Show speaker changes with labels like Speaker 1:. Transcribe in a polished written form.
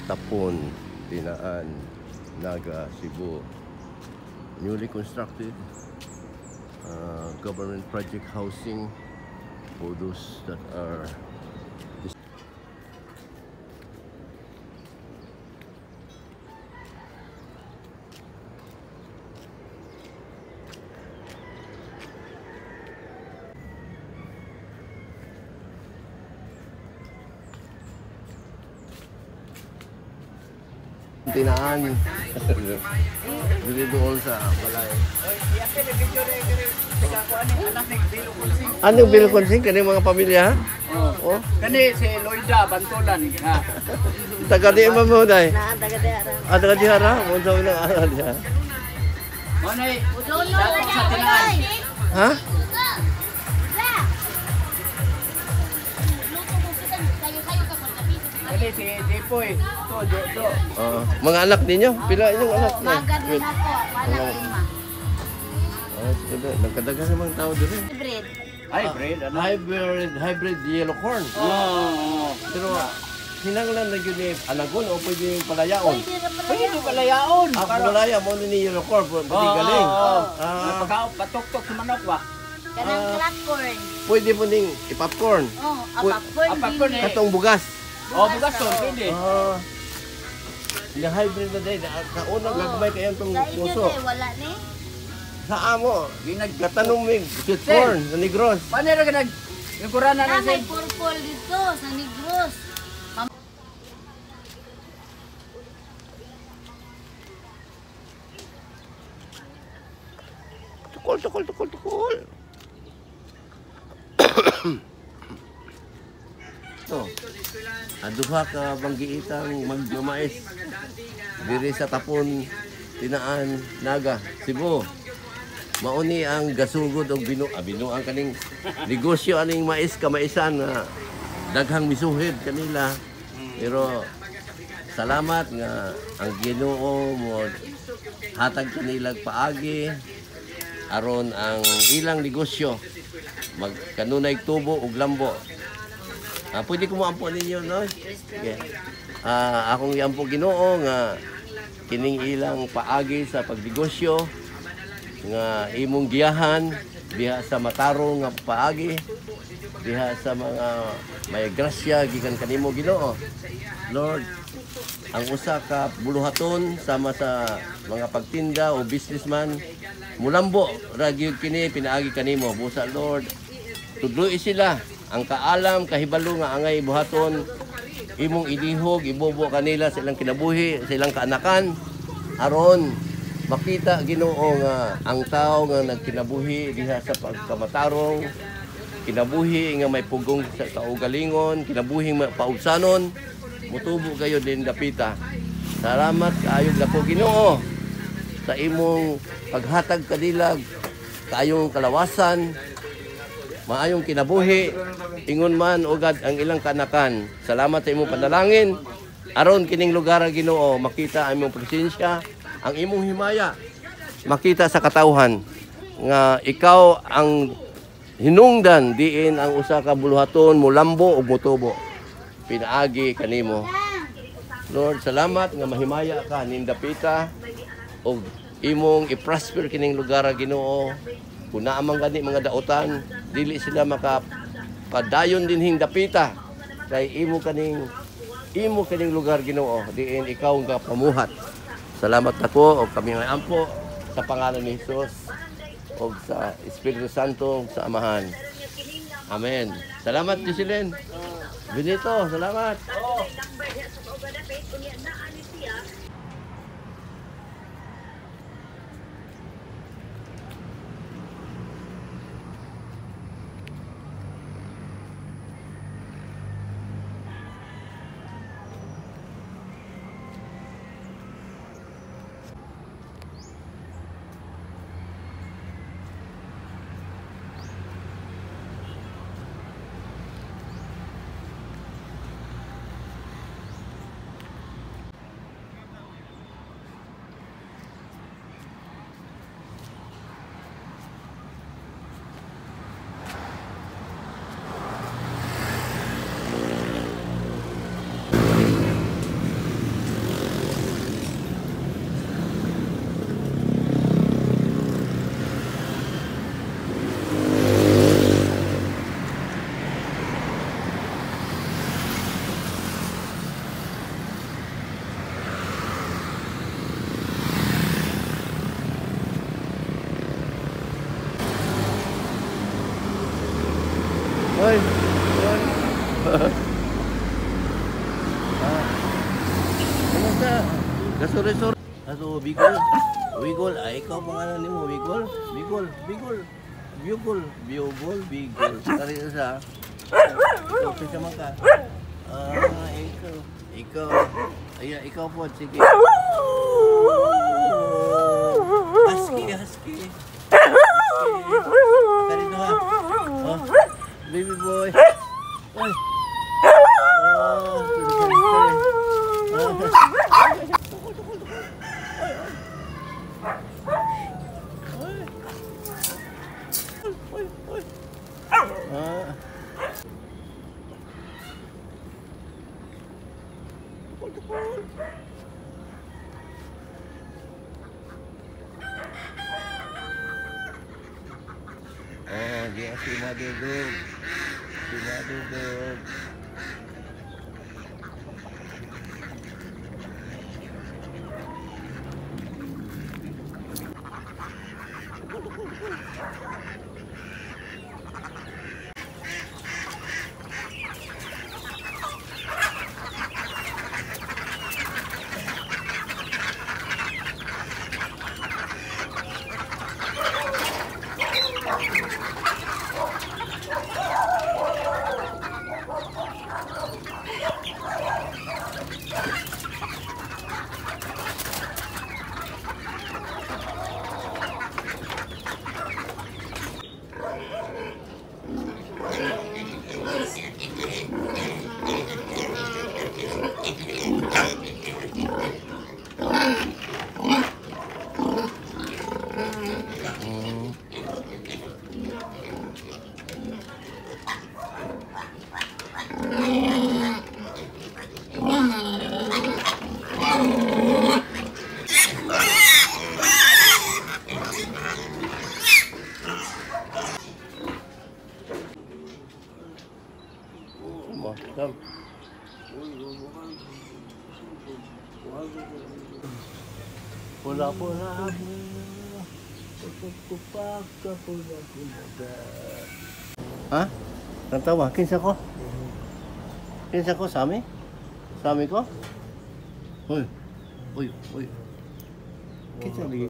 Speaker 1: Tapon, Tinaan, Naga, Cebu. Newly constructed government project housing for those that are Tinaan. Dili doon sa balay. Anong bilukonsing kani mga pamilya?
Speaker 2: Oh. Kani si Loida Bantolan ha.
Speaker 1: Taga di mo dai.
Speaker 3: Taga di ara.
Speaker 1: Taga di ara, mo sa una ara dia.
Speaker 2: Manay dapat sa Tinaan.
Speaker 1: Ha?
Speaker 2: Kani si Dipoy. To.
Speaker 1: Mga anak ninyo, pila inyong anak na?
Speaker 3: Magad din ako, wala lima.
Speaker 1: Sige, nagkadaga namang tao dito.
Speaker 3: Hybrid.
Speaker 2: Hybrid ano?
Speaker 1: Hybrid yellow corn. Pero hinanglan na yun ni anagon o pwede yung palayaon?
Speaker 2: Pwede palayaon.
Speaker 1: Palaya mo ni yellow corn, pwede galing.
Speaker 2: Patok-tok sa manok ba?
Speaker 3: Kanang black corn.
Speaker 1: Pwede mo ning ipopcorn.
Speaker 3: Oh, popcorn.
Speaker 2: Popcorn eh.
Speaker 1: Katong bugas.
Speaker 2: Bugas to, pwede.
Speaker 1: Yung hybrid na day, kaunang gagmay kayo itong
Speaker 3: Sa inyo
Speaker 1: puso.
Speaker 3: day, wala ni.
Speaker 1: Sa amo, katanong mig, sweet corn, sa Negros.
Speaker 2: Paano rin ka yung kurana na
Speaker 3: May purple dito sa Negros.
Speaker 1: Tukol. Ito, aduha ka banggiitang magjumais. Diri sa Tapon, Tinaan, Naga, Cebu. Mauni ang gasugod og binuang kaning negosyo aning mais kamaisan nga daghang misuhid kanila. Pero salamat nga ang Ginoo mo hatag kanilang paagi aron ang ilang negosyo magkanunay tubo ug lambo. Pwede ko moampo ninyo, no? Okay. Akong iampo Ginoo nga kining ilang paagi sa pagnegosyo nga imong giyahan diha sa matarong nga paagi, diha sa mga may grasya gikan kanimo Ginoo. Lord, ang usa ka buluhaton sama sa mga pagtinda o businessman mulambo ra gyud kini pinaagi kanimo. Busa Lord, tudloy sila ang kaalam kahibalo nga angay buhaton imong ilihog ibobo kanila sa ilang kinabuhi, sa ilang kaanakan aron makita Ginoo nga ang tao nga nagkinabuhi diha sa pagkamatarong, kinabuhi nga may pugong sa kaugalingon, kinabuhi paugsanon, mutubo kayo din dapita. Salamat kaayo dako Ginoo sa imong paghatag kadilag, kaayong kalawasan, maayong kinabuhi, ingon man ugad ang ilang kanakan. Salamat sa imong panalangin aron kining lugar Ginoo makita ang imong presensya, ang imong himaya, makita sa katawhan nga ikaw ang hinungdan diin ang usa ka buluhaton mulambo ug mutubo pinaagi kanimo. Lord, salamat nga mahimaya ka ning dapita ug imong i-prosper kining lugar Ginoo. Kung naamang gani mga dautan, dili sila makapadayon dinhing dapita kay imo kaning lugar Ginoo diin ikaw nga pamuhat. Salamat nako og kami nga ampo sa pangalan ni Hesus og sa Espiritu Santo sa Amahan. Amen. Salamat Jocelyn. Benito, salamat. Oy. Oy. Kumusta? Gasore-sore. Aso, Bigol. Bigol. Ay, ikaw pangalan ni mo, Bigol. Bigol. Bigol. Bigol. Bigol. Bigol. Kari sa. Ikaw, pisa man ka. Ikaw. Ikaw. Ayan, ikaw po. Sige. Husky, husky. Kari na ha. Oh, baby boy. Ay. Oh, oh, dia si madudog. Si madudog. Come. Pula-pula ha? Tantawa, kinsa ko? Kinsa ko, Sami? Sami ko? Uy, uy, uy. Kinsa lagi?